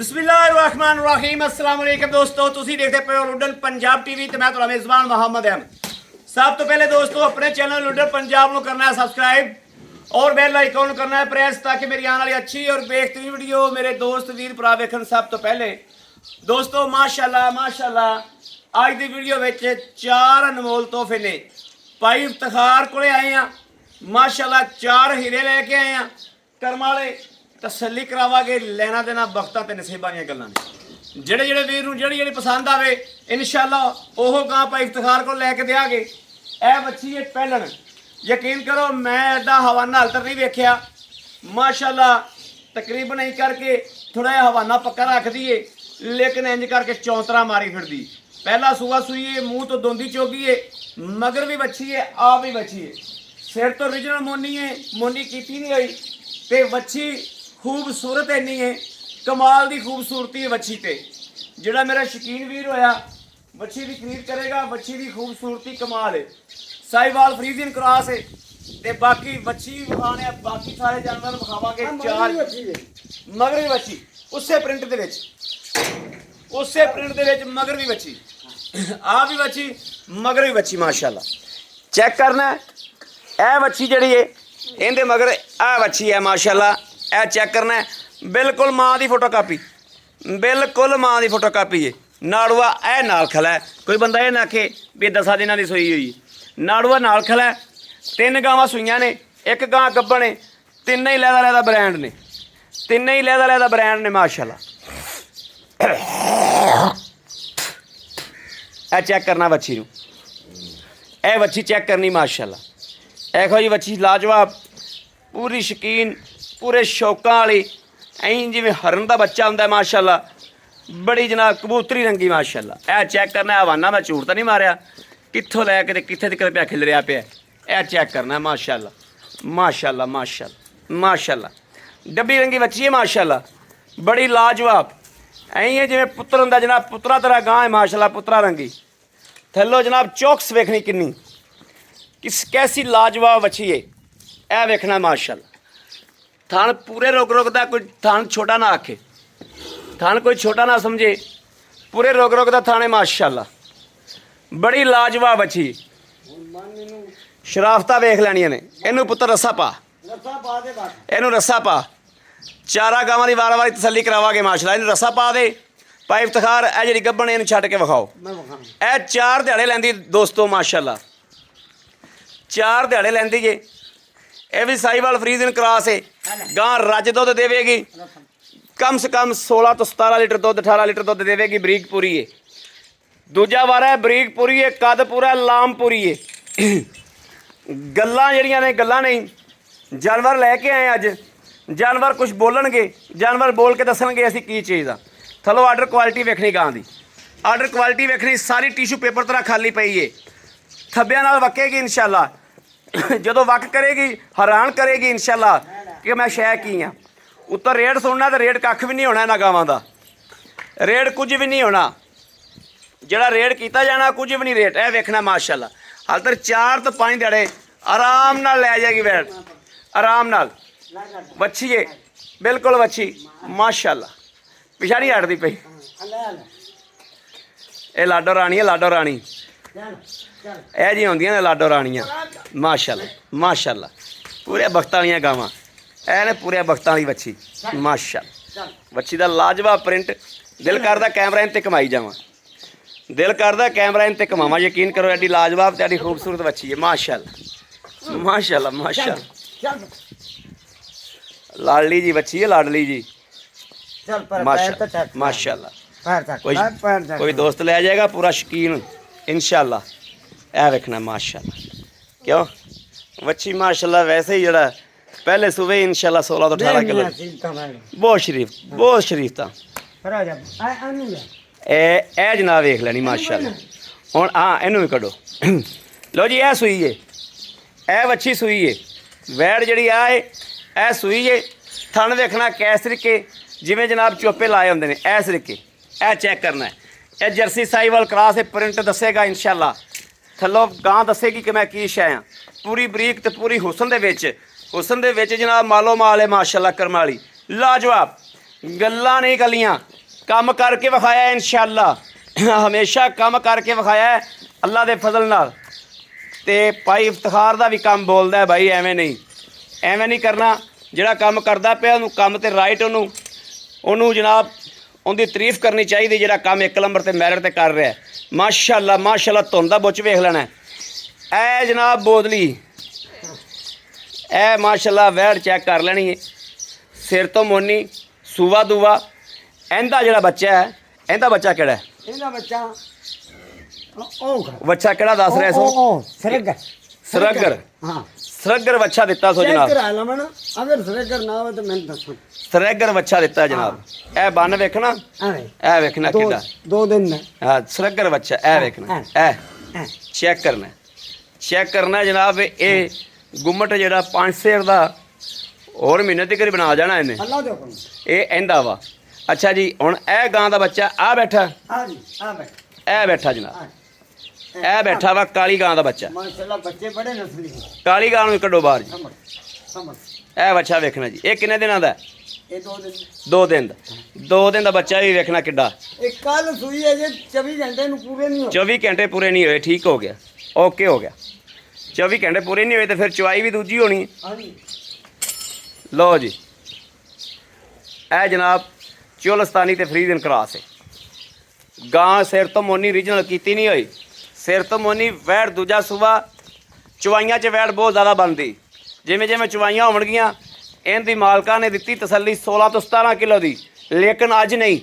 बिस्मिल्लाहिर्रहमानिर्रहीम अस्सलाम वालेकुम दोस्तों, तुसी देखते पे हो लुडन पंजाब टीवी ते मैं तुहाडा मेज़बान मोहम्मद अहमद। सब तो पहले दोस्तों अपने चैनल लुडन पंजाब को करना है सब्सक्राइब और बेल आइकन करना है प्रेस ताकि मेरी आने वाली अच्छी और बेहतरीन वीडियो मेरे दोस्त वीर भरा वेखन। सब तो पहले दोस्तों माशाल्लाह माशाल्लाह आज की वीडियो में 4 अनमोल तोहफे ने भाई इफ्तिखार को आए हैं। माशाल्लाह 4 हीरे लेके आए हैं कर्म वाले। तसल्ली करावांगे लेना देना बख्तां ते नसीबां दीयां गल्लां ने। ਜਿਹੜੇ ਜਿਹੜੇ ਵੀਰ ਨੂੰ ਜਿਹੜੀ ਪਸੰਦ ਆਵੇ ਇਨਸ਼ਾਅੱਲਾ ਉਹ ਗਾਂ ਆਪਾਂ ਇਫਤਿਖਾਰ ਕੋਲ ਲੈ ਕੇ ਦੇਾਂਗੇ। ਇਹ ਬੱਚੀ ਇਹ ਪਹਿਲਣ ਯਕੀਨ ਕਰੋ ਮੈਂ ਐਡਾ ਹਵਾਨਾ ਹਾਲ ਤੱਕ ਨਹੀਂ ਵੇਖਿਆ। ਮਾਸ਼ਾਅੱਲਾ ਤਕਰੀਬਨ ਹੀ ਕਰਕੇ ਥੋੜਾ ਜਿਹਾ ਹਵਾਨਾ ਪੱਕਾ ਰੱਖ ਦਈਏ ਲੇਕਿਨ ਇੰਜ ਕਰਕੇ ਚੌਂਤਰਾ ਮਾਰੀ ਫਿਰਦੀ। ਪਹਿਲਾ ਸੂਆ ਸੂਈਏ ਮੂੰਹ ਤੋਂ ਦੋਂਦੀ ਚੋਗੀ ਏ ਮਗਰ ਵੀ ਬੱਚੀ ਹੈ ਆ ਵੀ ਬੱਚੀ ਹੈ ਸਿਰ ਤੋਂ ਓਰੀਜਨਲ ਮੋਨੀ ਹੈ ਮੋਨੀ ਕੀਤੀ ਨਹੀਂ ਹੋਈ ਤੇ ਬੱਚੀ खूबसूरत इन्नी है कमाल की खूबसूरती है बच्ची ते जिहड़ा मेरा शकीन वीर होया बच्ची की खरीद करेगा। बच्ची की खूबसूरती कमाल है साहिवाल फ्रीजियन क्रॉस है ते बाकी बच्ची विखाने बाकी सारे जानवर विखावांगे। 4 मगरवी बच्ची उसे प्रिंट दे विच मगर भी बच्ची आ भी बच्ची मगर भी बच्ची माशाल्लाह चेक करना है। बच्ची जिहड़ी है इहदे मगर आ बच्ची है माशाल्लाह ਇਹ चेक करना है बिल्कुल माँ की फोटोकापी बिल्कुल माँ की फोटोकापी है। नाड़ूआ ए नाल खला है कोई बंदा ये ना आखे भी 10 दिनों की सूई हुई नाड़ूआ नाल खला है। 3 गावां सूईयां ने 1 गां गब्बण है तीनों ही लैदा ब्रांड ने तीनों ही लैदा ब्रांड ने माशाल्लाह। ए चेक करना बच्ची नूं ए बच्ची चेक करनी माशाल्लाह। देखो जी बच्ची लाजवाब पूरी शकीन पूरे शौकों वाली ऐं जिवें हरन का बच्चा होंदा माशाल्लाह बड़ी जनाब कबूतरी रंगी माशाल्लाह। ए चेक करना हवाना मैं झूठ तो नहीं मारिया कित्थों लैके कित्थे तक पिया खिलरिया पिया। ए चेक करना माशाल्लाह माशाल्लाह माशाल्लाह माशाल्लाह डब्बी रंगी बच्ची है माशाल्लाह बड़ी लाजवाब ऐं है जिवें पुत्र होंदा जनाब पुत्रा तरह गां है माशाल्लाह पुत्रा रंगी। थल्लो जनाब चौकस वेखनी किन्नी कैसी लाजवाब बच्ची है ए वेखना माशाल्लाह। थान पूरे रोक रोकदा कोई थान छोटा ना आखे थान कोई छोटा ना समझे पूरे रोक रोकदा थाने माशाल्लाह बड़ी लाजवाब बच्ची। शराफता वेख लैनियां ने इनू पुत्र रस्सा पा इनू रस्सा पा 4 गावां दी वार वारी तसल्ली करावांगे माशाल्लाह। इनू रस्सा पा दे भाई इफ्तिखार ए जिहड़ी गब्बण इनू छड्ड के विखाओ। ए 4 दिहाड़े लैंदी दोस्तों माशाल्लाह 4 दिहाड़े लैंदी जे। यह भी साहिवाल फ्रीजियन क्रॉस है गां रज दुध देवेगी कम से कम 16 तो 17 लीटर दुध 18 लीटर दुध देवेगी। बरीक पूरी है दूजा वारा है बरीक पूरी है कद पूरा लाम पूरी है। गल्लां जड़ियां ने गल्लां नहीं जानवर लैके आए अज जानवर कुछ बोलणगे जानवर बोल के दसणगे असीं की चीज़ आ। थलो आर्डर क्वालिटी वेखनी गां दी आर्डर क्वालिटी वेखनी सारी टिशू पेपर तरह खाली पई है थब्बियां नाल वकेगी इंशाल्लाह। जो वक करेगी हैरान करेगी इंशाल्लाह कि मैं शै की हाँ। उत्तर रेट सुनना तो रेट कख भी नहीं होना इन्हां गावां दा रेट कुछ भी नहीं होना जिहड़ा रेट किया जाना कुछ भी नहीं रेट है वेखना माशाल्लाह। हाल तक 4 तो 5 दिहाड़े आराम नाल लै जाएगी वैट आराम नाल बच्ची है बिल्कुल बच्ची माशाल्लाह पिछाड़ी हटदी पई। ये लाडो रानी है लाडो रानी ਇਹ जी होंदियां ने लाडो रानियां माशाल्लाह माशाल्लाह पूरे बख्तां वालियां गावां ऐ ने पूरे बख्तां वाली बच्ची माशाल्लाह। बच्ची दा लाजवाब प्रिंट दिल करदा कैमरा इन ते कमाई जावां दिल करदा कैमरा इन ते कमावां। यकीन करो एडी लाजवाब ते एडी खूबसूरत बच्ची है माशाल्लाह माशाल्लाह माशाल्लाह। लाडली जी बच्ची है लाडली जी माशाल्लाह माशाल्लाह। कोई दोस्त ले जाएगा पूरा शकीन इंशाल्लाह। ए वेखना माशाल्लाह क्यों बच्ची माशाल्लाह वैसे ही जरा पहले सुबह इंशाल्लाह 16 तो 18 किलो बहुत शरीफ था। ए जनाब वेख लैनी माशाल्लाह। हुण हाँ इनू भी कढो लो जी ए सूई है ए बच्ची सूई है वैड़ जिहड़ी आ ए सूई है। थन वेखना कैस तरीके जिवें जनाब चोपे लाए होंदे ने इस तरीके ए चेक करना है। ए जर्सी साहिवाल क्रॉस है प्रिंट दसेगा इंशाल्लाह। थल्लों गां दसेगी कि मैं की शै हाँ पूरी बरीक तो पूरी हुसन दे विच जनाब मालो माल है माशाल्लाह करम वाली लाजवाब गल्लां नहीं कलियां ਕੰਮ ਕਰਕੇ ਵਿਖਾਇਆ ਇਨਸ਼ਾਅੱਲਾ, ਹਮੇਸ਼ਾ ਕੰਮ ਕਰਕੇ ਵਿਖਾਇਆ ਅੱਲਾ ਦੇ ਫਜ਼ਲ ਨਾਲ। ਤੇ ਭਾਈ ਇਫਤਖਾਰ ਦਾ ਵੀ ਕੰਮ ਬੋਲਦਾ ਹੈ ਭਾਈ, ਐਵੇਂ ਨਹੀਂ ਕਰਨਾ। ਜਿਹੜਾ ਕੰਮ ਕਰਦਾ ਪਿਆ ਉਹਨੂੰ ਕੰਮ ਤੇ ਰਾਈਟ, ਉਹਨੂੰ ਜਨਾਬ ਉਹਦੀ ਤਾਰੀਫ ਕਰਨੀ ਚਾਹੀਦੀ, ਜਿਹੜਾ ਕੰਮ 1 ਨੰਬਰ ਤੇ ਮੈਰਿਟ ਤੇ ਕਰ ਰਿਹਾ। ਮਾਸ਼ਾਅੱਲਾ ਮਾਸ਼ਾਅੱਲਾ, ਧੁੰਨ ਦਾ ਬੁੱਚ ਵੇਖ ਲੈਣਾ। ਇਹ ਜਨਾਬ ਬੋਦਲੀ, ਇਹ ਮਾਸ਼ਾਅੱਲਾ ਵੈੜ ਚੈੱਕ ਕਰ ਲੈਣੀ ਹੈ, ਸਿਰ ਤੋਂ ਮੋਨੀ, ਸੂਆ ਦੂਆ। ਇਹਦਾ ਜਿਹੜਾ ਬੱਚਾ ਹੈ, ਇਹਦਾ ਬੱਚਾ ਕਿਹੜਾ ਹੈ? ਇਹਦਾ ਬੱਚਾ ਬੱਚਾ ਕਿਹੜਾ ਦੱਸ ਰਿਹਾ ਸੋ? ਸਰਗਰ। ਹਾਂ, ਸਰਗਰ ਬੱਚਾ ਦਿੱਤਾ ਸੋ ਜਨਾਬ। ਕਰਾ ਲਵਾਂ ਨਾ, ਅਗਰ ਸਰਗਰ ਨਾ ਹੋਵੇ ਤਾਂ ਮੈਨੂੰ ਦੱਸੋ। ਸਰਗਰ ਬੱਚਾ ਦਿੱਤਾ ਜਨਾਬ। ਇਹ ਬੰਨ ਵੇਖਣਾ, ਇਹ ਵੇਖਣਾ ਕਿੱਦਾਂ 2 ਦਿਨ ਦਾ। ਹਾਂ, ਸਰਗਰ ਬੱਚਾ, ਇਹ ਵੇਖਣਾ, ਇਹ ਚੈੱਕ ਕਰਨਾ ਜਨਾਬ। ਇਹ ਗੁੰਮਟ ਜਿਹੜਾ 5 ਸੇਰ ਦਾ ਹੋਰ ਮਹੀਨੇ ਤੱਕ ਬਣਾ ਜਾਣਾ ਇਹਨੇ। ਅੱਲਾ ਦੇ ਹੁਕਮ। ਇਹ ਇਹਦਾ ਵਾ। ਅੱਛਾ ਜੀ, ਹੁਣ ਇਹ ਗਾਂ ਦਾ ਬੱਚਾ ਆ ਬੈਠਾ, ਇਹ ਬੈਠਾ ਜਨਾਬ, ਇਹ ਬੈਠਾ ਵਾ ਕਾਲੀ ਗਾਂ ਦਾ ਬੱਚਾ। ਮਾਸ਼ਾਅੱਲਾ ਬੱਚੇ ਬੜੇ ਨਸਲੀ। ਕਾਲੀ ਗਾਂ ਨੂੰ ਕੱਢੋ ਬਾਹਰ ਜੀ। ਇਹ ਬੱਚਾ ਵੇਖਣਾ ਜੀ। ਇਹ ਕਿੰਨੇ ਦਿਨਾਂ ਦਾ? ਇਹ 2 ਦਿਨ। 2 ਦਿਨ ਦਾ। 2 ਦਿਨ ਦਾ ਬੱਚਾ ਵੀ ਵੇਖਣਾ ਕਿੱਡਾ। ਇਹ ਕੱਲ ਸੂਈ ਹੈ ਜੇ 24 ਘੰਟੇ ਨੂੰ ਪੂਰੇ ਨਹੀਂ ਹੋਏ। 24 ਘੰਟੇ ਪੂਰੇ ਨਹੀਂ ਹੋਏ, ਠੀਕ ਹੋ ਗਿਆ, ਓਕੇ ਹੋ ਗਿਆ। 24 ਘੰਟੇ ਪੂਰੇ ਨਹੀਂ ਹੋਏ ਤੇ ਫਿਰ ਚਵਾਈ ਵੀ ਦੂਜੀ ਹੋਣੀ। ਲਓ ਜੀ, ਇਹ ਜਨਾਬ ਚੋਲਸਤਾਨੀ ਤੇ ਫਰੀਦਨ ਕਰਾਸ ਹੈ। ਗਾਂ ਸਿਰ ਤੋਂ ਮੋਨੀ ਰੀਜਨਲ ਕੀਤੀ ਨਹੀਂ ਹੋਈ, ਸਿਰ ਤੋਂ ਮੋਨੀ ਵੈੜ ਦੂਜਾ ਸੂਬਾ। ਚਵਾਈਆਂ 'ਚ ਵੈੜ ਬਹੁਤ ਜ਼ਿਆਦਾ ਬਣਦੀ, ਜਿਵੇਂ ਚਵਾਈਆਂ ਹੋਣਗੀਆਂ। ਇਹਦੀ ਮਾਲਕਾਂ ਨੇ ਦਿੱਤੀ ਤਸੱਲੀ 16 ਤੋਂ 17 ਕਿਲੋ ਦੀ, ਲੇਕਿਨ ਅੱਜ ਨਹੀਂ,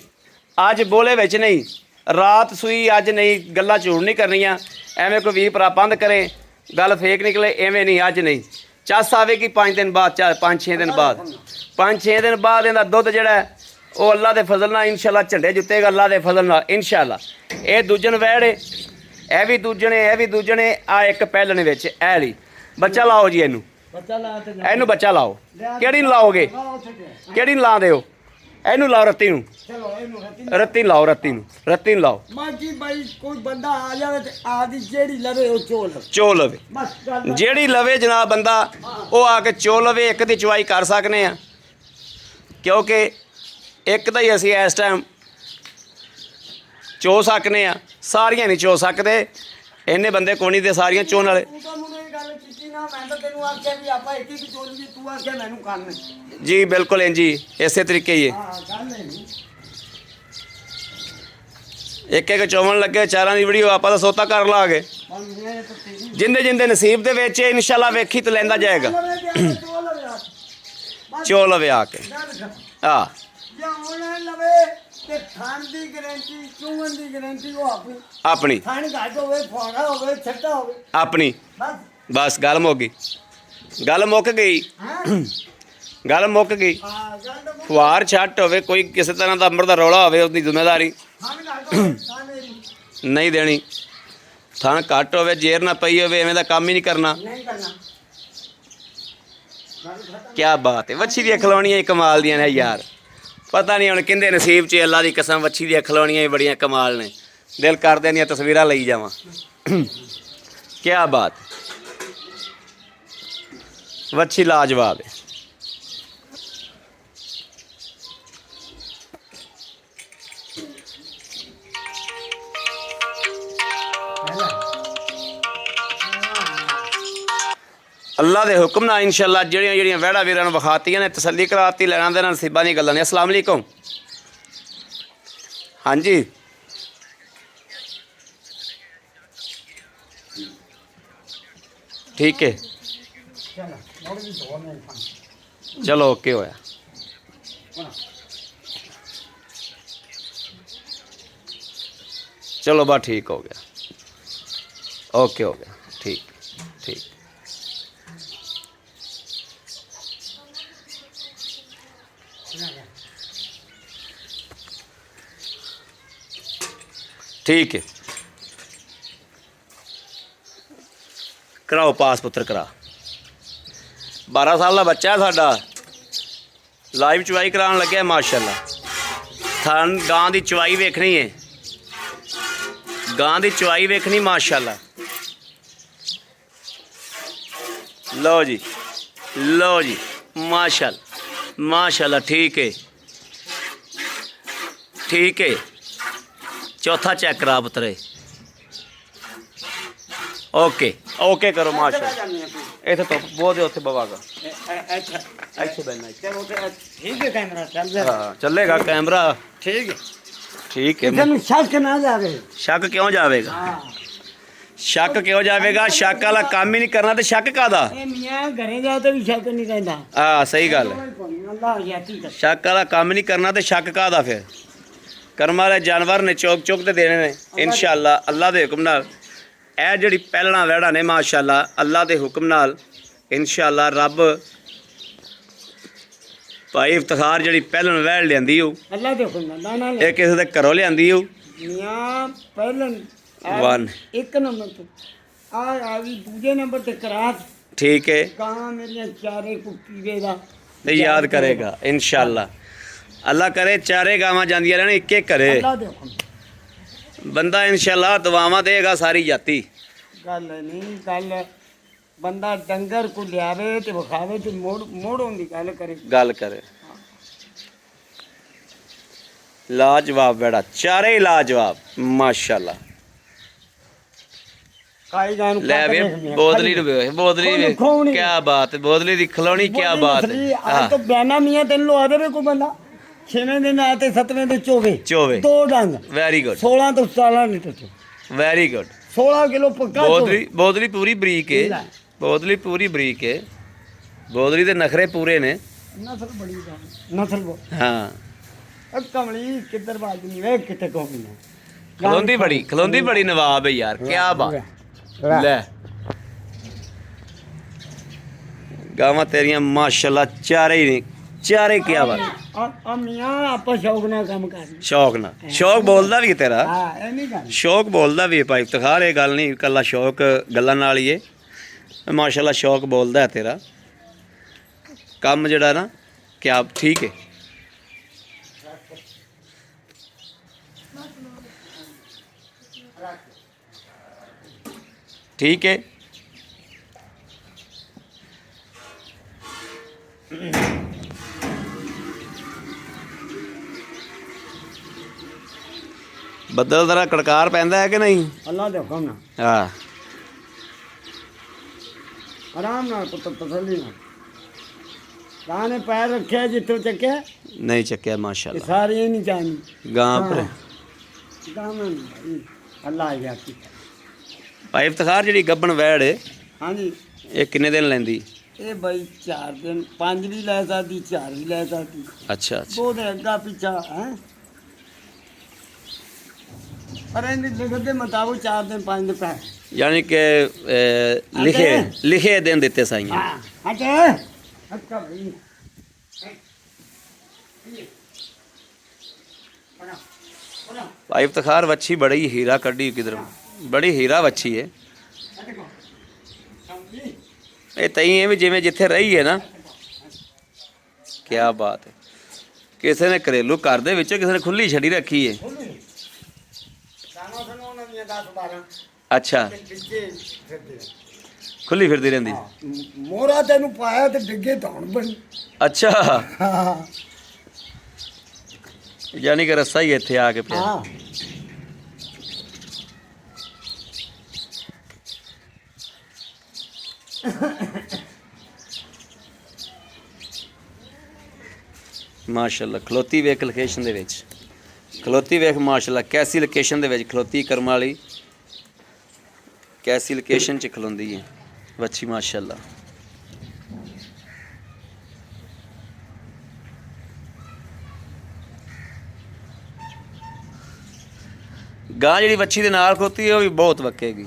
ਅੱਜ ਬੋਲੇ ਵਿੱਚ ਨਹੀਂ, ਰਾਤ ਸੂਈ ਅੱਜ ਨਹੀਂ। ਗੱਲਾਂ ਝੂਠ ਨਹੀਂ ਕਰਨੀਆਂ, ਐਵੇਂ ਕੋਈ ਵੀਰ ਭਰਾ ਬੰਦ ਕਰੇ ਗੱਲ ਫੇਕ ਨਿਕਲੇ, ਐਵੇਂ ਨਹੀਂ, ਅੱਜ ਨਹੀਂ। ਚੱਸ ਆਵੇਗੀ 5 ਦਿਨ ਬਾਅਦ, 5-6 ਦਿਨ ਬਾਅਦ। 5-6 ਦਿਨ ਬਾਅਦ ਇਹਦਾ ਦੁੱਧ ਜਿਹੜਾ ਹੈ ਉਹ ਅੱਲਾ ਦੇ ਫਜ਼ਲ ਨਾਲ ਇਨਸ਼ਾਅੱਲਾ ਝੰਡੇ ਜੁੱਤੇਗਾ, ਅੱਲਾ ਦੇ ਫਜ਼ਲ ਨਾਲ ਇਨਸ਼ਾਅੱਲਾ। ਇਹ ਦੂਜਣ ਵੈੜ ਏ, ਇਹ ਵੀ ਦੂਜਣੇ, ਆ ਇੱਕ ਪਹਿਲਣ ਵਿੱਚ ਇਹ ਲਈ ਬੱਚਾ ਲਾਓ ਜੀ। ਇਹਨੂੰ ਬੱਚਾ ਲਾਓ। ਕਿਹੜੀ ਨੂੰ ਲਾਓਗੇ? ਕਿਹੜੀ ਨੂੰ ਲਾ ਦਿਓ? ਇਹਨੂੰ ਲਾਓ, ਰੱਤੀ ਨੂੰ ਲਾਓ, ਰੱਤੀ ਨੂੰ ਲਾਓ। ਮਾਜੀ ਬਾਈ ਕੋਈ ਬੰਦਾ ਆ ਜਾਵੇ ਤੇ ਆਦੀ ਜਿਹੜੀ ਲਵੇ ਉਹ ਚੋ ਲਵੇ। ਜਿਹੜੀ ਲਵੇ ਜਨਾਬ ਬੰਦਾ ਉਹ ਆ ਕੇ ਚੋ ਲਵੇ। ਇੱਕ ਦੀ ਚਵਾਈ ਕਰ ਸਕਨੇ ਆ, ਕਿਉਂਕਿ ਇੱਕ ਤਾਂ ਹੀ ਅਸੀਂ ਇਸ ਟਾਈਮ ਚੋ ਸਕਨੇ ਆ, ਸਾਰੀਆਂ ਨਹੀਂ ਚੋ ਸਕਦੇ। ਇੰਨੇ ਬੰਦੇ ਕੋਣੀ ਦੇ ਸਾਰੀਆਂ ਚੋਣ ਵਾਲੇ। ਜੀ ਬਿਲਕੁਲ ਇੰਜ ਜੀ, ਇਸੇ ਤਰੀਕੇ ਹੀ ਹੈ। ਇੱਕ ਚੋਵਣ ਲੱਗੇ ਚਾਰਾਂ ਦੀ ਵੀਡੀਓ ਆਪਾਂ ਤਾਂ ਸੋਤਾ ਕਰ ਲਾਂਗੇ। ਜਿੰਦੇ ਨਸੀਬ ਦੇ ਵਿੱਚ ਇਨਸ਼ਾਅੱਲਾ ਵੇਖੀ ਤੇ ਲੈਂਦਾ ਜਾਏਗਾ। ਚੋ ਲਵੇ ਆ ਕੇ ਆਪਣੀ ਬਸ ਗੱਲ ਮੁੱਕ ਗਈ। ਖੁਆਰ ਛੱਟ ਹੋਵੇ, ਕੋਈ ਕਿਸੇ ਤਰ੍ਹਾਂ ਦਾ ਅੰਮ੍ਰਿਤ ਦਾ ਰੌਲਾ ਹੋਵੇ, ਉਹਦੀ ਜ਼ਿੰਮੇਵਾਰੀ ਨਹੀਂ ਦੇਣੀ। ਥਣ ਘੱਟ ਹੋਵੇ, ਜੇਰ ਨਾ ਪਈ ਹੋਵੇ, ਐਵੇਂ ਦਾ ਕੰਮ ਹੀ ਨਹੀਂ ਕਰਨਾ। ਕਿਆ ਬਾਤ ਹੈ। ਵੱਛੀ ਦੀਆਂ ਖਿਲਾਉਣੀਆਂ ਹੀ ਕਮਾਲ ਦੀਆਂ ਨੇ ਯਾਰ। ਪਤਾ ਨਹੀਂ ਹੁਣ ਕਿੰਦੇ ਨਸੀਬ 'ਚ, ਅੱਲਾ ਦੀ ਕਸਮ ਵੱਛੀ ਦੀਆਂ ਖਿਲਾਉਣੀਆਂ ਹੀ ਬੜੀਆਂ ਕਮਾਲ ਨੇ। ਦਿਲ ਕਰਦੇ ਦੀਆਂ ਤਸਵੀਰਾਂ ਲਈ ਜਾਵਾਂ। ਕਿਆ ਬਾਤ, ਵੱਛੀ ਲਾਜਵਾਬ ਹੈ। ਅੱਲਾ ਦੇ ਹੁਕਮ ਨਾਲ ਇਨਸ਼ਾਅੱਲਾ ਜਿਹੜੀਆਂ ਵਹਿੜਾ ਵੀਰਾਂ ਨੂੰ ਵਿਖਾਤੀਆਂ ਨੇ, ਤਸੱਲੀ ਕਰਾਤੀ, ਲੈਣਾ ਦੇਣਾ ਨਸੀਬਾਂ ਦੀਆਂ ਗੱਲਾਂ ਨੇ। अस्सलाम वालेकुम। ਹਾਂਜੀ ठीक है, चलो ओके होया। चलो बस ठीक हो गया, ओके हो गया, ठीक ठीक। ठीक है, कराओ पास पुत्र करा। 12 साल का बच्चा है साडा, लाइव चवाई कराने लगे माशाअल्लाह। थान गां दी चवाई वेखनी है, गां दी चवाई वेखनी माशाअल्लाह। लो जी माशाअल्लाह माशाअल्लाह, ठीक है ठीक है चौथा चेक करा पुत्रे ओके ओके करो माशा इथे तो बहुत है उत्थे बवा का ऐसे बैठना ठीक है कैमरा चल जा हाँ चलेगा कैमरा ठीक है ठीक है शक ना जावे शक क्यों जाएगा हां शक क्यों जाएगा शक वाला काम ही नहीं करना तो शक कादा ए मियां घरे जाओ तो भी शक नहीं कहंदा हाँ सही गल है अल्लाह याती कर शक वाला काम नहीं करना तो शक कादा फिर कर्म वाले जानवर ने चौक चौक ते देने ने इंशाअल्लाह अल्लाह दे हुक्म नाल ਇਹ ਜਿਹੜੀ ਪਹਿਲਣਾ ਵਹਿੜਾ ਨੇ ਮਾਸ਼ਾਅੱਲਾ ਅੱਲਾ ਦੇ ਹੁਕਮ ਨਾਲ ਇਨਸ਼ਾਅੱਲਾ ਰੱਬ ਭਾਈ ਇਫਤਖਾਰ ਜਿਹੜੀ ਪਹਿਲਣ ਵਹਿੜ ਲਿਆਂਦੀ ਉਹ अल्लाह दे हुक्म नाल ना ਇਹ ਕਿਸੇ ਦੇ ਘਰੋਂ ਲਿਆਂਦੀ ਉਹ मियां पहले वन एक नंबर पे आ गई दूजे नंबर ते करात ठीक है कहां मेरे चारे को पीवेगा ਤੇ ਯਾਦ ਕਰੇਗਾ ਇਨਸ਼ਾਅੱਲਾ ਅੱਲਾ ਕਰੇ ਚਾਰੇ ਗਾਵਾਂ ਜਾਂਦੀਆਂ ਰਹਿਣ ਇੱਕ ਇੱਕ ਕਰੇ अल्लाह दे हुक्म ਬੰਦਾ ਇਨਸ਼ਾਅੱਲਾ ਦੁਆਵਾਂ ਦੇਗਾ ਸਾਰੀ ਜਾਤੀ गल नहीं गल बंदा डंगर को लियावे ते विखावे ते मोड़ होंदी गल करे ਗੱਲ ਕਰੇ ਲਾਜਵਾਬ ਬੜਾ ਚਾਰੇ ਹੀ ਲਾਜਵਾਬ ਮਾਸ਼ਾਅੱਲਾ काई जान ਲੈ ਵੇ ਬੋਦਲੀ ਨੂੰ ਵੇਖ ਬੋਦਲੀ ਵੇਖ ਖੋਣੀ। ਕੀ ਬਾਤ ਹੈ ਬੋਦਲੀ ਦੀ ਖਲੋਣੀ ਕੀ ਬਾਤ ਹੈ आज तो बयाना मियां तेन लो आदे को बंदा 6वें दिन आते 7वें दिन चोवे ਚੋਵੇ दो डंग ਵੈਰੀ ਗੁੱਡ 16 तो 17 लीटर ਵੈਰੀ ਗੁੱਡ 16 किलो पक्का ਬੋਦਲੀ ਬੋਦਲੀ ਪੂਰੀ ਬਰੀਕ ਹੈ ਲੈ। ਬੋਦਲੀ ਪੂਰੀ ਬਰੀਕ ਹੈ ਬੋਦਲੀ ਦੇ ਨਖਰੇ ਪੂਰੇ ਨੇ नस्ल बड़ी नस्ल वो ਹਾਂ अब कमली किधर बाज नहीं वे किते को भी ना ਖਲੋਂਦੀ ਬੜੀ ਨਵਾਬ ਹੈ ਯਾਰ ਕੀ ਬਾਤ ਲੈ ਗਾਵਾਂ ਤੇਰੀਆਂ ਮਾਸ਼ਾਅੱਲਾ ਚਾਰੇ ਹੀ ਨੇ ਚਾਰੇ ਕੀ ਬਾਤ आ मियां आपा शौक ना काम कर ਸ਼ੌਕ ਬੋਲਦਾ ਵੀ ਹੈ ਤੇਰਾ हां ए नहीं गल ਸ਼ੌਕ ਬੋਲਦਾ ਵੀ ਹੈ ਭਾਈ ਇਫਤਖਾਰ ਇਹ ਗੱਲ ਨਹੀਂ ਇਕੱਲਾ ਸ਼ੌਕ ਗੱਲਾਂ ਨਾਲ ਹੀ ਹੈ ਮਾਸ਼ਾਅੱਲਾ ਸ਼ੌਕ ਬੋਲਦਾ ਹੈ ਤੇਰਾ ਕੰਮ ਜਿਹੜਾ ਨਾ ਕਿਆ ਠੀਕ ਹੈ ठीक है ਬੱਦਲ ਜ਼ਰਾ ਕੜਕਾਰ ਪੈਂਦਾ ਹੈ ਕਿ ਨਹੀਂ अल्लाह दे हुक्म ना ਹਾਂ आराम ना पुत तसल्ली ना काने पैर रखे जितो चके ਨਹੀਂ ਚੱਕਿਆ ये ਮਾਸ਼ਾਅੱਲਾ सारी नहीं जानी ਗਾਂ ਪਰ दामन अल्लाह याती ਭਾਈ ਇਫਤਖਾਰ ਜਿਹੜੀ ਗੱਬਣ ਵੈੜ ਹੈ हाँ जी ਇਹ ਕਿੰਨੇ ਦਿਨ ਲੈਂਦੀ ये भाई 4 दिन 5 भी लै सकती 4 भी लै सकती ਅੱਛਾ ਅੱਛਾ बहुत अग्गा पीछा है पर इन लिखते मुताबिक 4 दिन 5 दिन पै ਯਾਨੀ ਕਿ ਲਿਖੇ ਦਿਨ ਦਿੱਤੇ ਸਾਈਆਂ हाँ हटे हटका भाई ਭਾਈ ਇਫਤਖਾਰ ਵੱਛੀ ਬੜੀ ਹੀਰਾ ਕੱਢੀ ਕਿਧਰ ਬੜੀ ਹੀਰਾ ਵੱਛੀ ਹੈ ਇਹ ਤਈ ਐਵੇਂ ਜਿਵੇਂ ਜਿੱਥੇ ਰਹੀ ਹੈ ਨਾ ਕੀ ਬਾਤ ਹੈ ਕਿਸੇ ਨੇ ਘਰੇਲੂ ਘਰ ਦੇ ਵਿੱਚ ਕਿਸੇ ਨੇ ਖੁੱਲੀ ਛੱਡੀ ਰੱਖੀ ਹੈ ਅੱਛਾ ਖੁੱਲੀ ਫਿਰਦੀ ਰਹਿੰਦੀ मोरा तेन पाया तो डिगे धौन बनी ਅੱਛਾ हाँ ਯਾਨੀ ਕਿ ਰੱਸਾ ਹੀ ਇੱਥੇ ਆ ਕੇ ਪਿਆ हाँ ਮਾਸ਼ਾਅੱਲਾ ਖਲੋਤੀ ਵੇਖ ਲੋਕੇਸ਼ਨ ਦੇ ਵਿੱਚ ਖਲੋਤੀ ਵੇਖ ਮਾਸ਼ਾਅੱਲਾ ਕੈਸੀ ਲੋਕੇਸ਼ਨ ਦੇ ਵਿੱਚ ਖਲੋਤੀ ਕਰਮ ਵਾਲੀ ਕੈਸੀ ਲੋਕੇਸ਼ਨ 'ਚ ਖਲੋਂਦੀ ਹੈ ਵੱਛੀ ਮਾਸ਼ਾਅੱਲਾ ਗਾਂ ਜਿਹੜੀ ਵੱਛੀ ਦੇ ਨਾਲ ਖਲੋਤੀ ਹੈ ਉਹ ਵੀ ਬਹੁਤ ਵਕੇਗੀ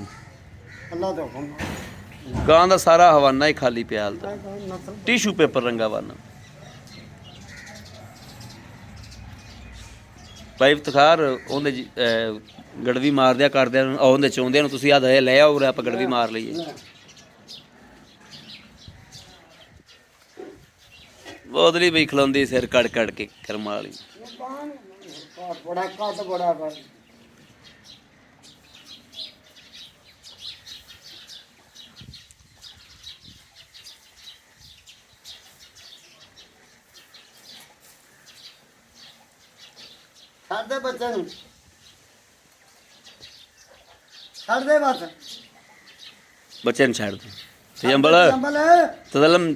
अल्लाह दे हुक्म ਗਾਂ ਦਾ ਸਾਰਾ ਹਵਾਨਾ ਹੀ ਖਾਲੀ ਪਿਆ ਹਾਲ ਤਾਂ नस्ल ਟਿਸ਼ੂ ਪੇਪਰ ਰੰਗਾ ਵਾਨਾ ਭਾਈ ਇਫਤਖਾਰ ਉਹਦੇ ਗੜਵੀ ਮਾਰਦਿਆ ਕਰਦਿਆਂ ਨੂੰ ਉਹਦੇ ਚਾਹੁੰਦੇ ਨੂੰ ਤੁਸੀਂ ਆ ਦੇ ਲੈ ਆਓ ਉਰੇ ਆਪਾਂ ਗੜਵੀ ਮਾਰ ਲਈਏ ਬੋਦਲੀ ਵੀ ਖਲੋਂਦੀ ਸਿਰ ਕੜ ਕੜ ਕੇ ਕਰਮ ਵਾਲੀ बड़ा काट बड़ा भाई ਛੱਡ ਦੇ ਬੱਚੇ ਨੂੰ ਛੱਡ ਦੇ ਬਸ ਬੱਚੇ ਨੂੰ ਛੱਡ ਦੇ ਤਜੰਬਲ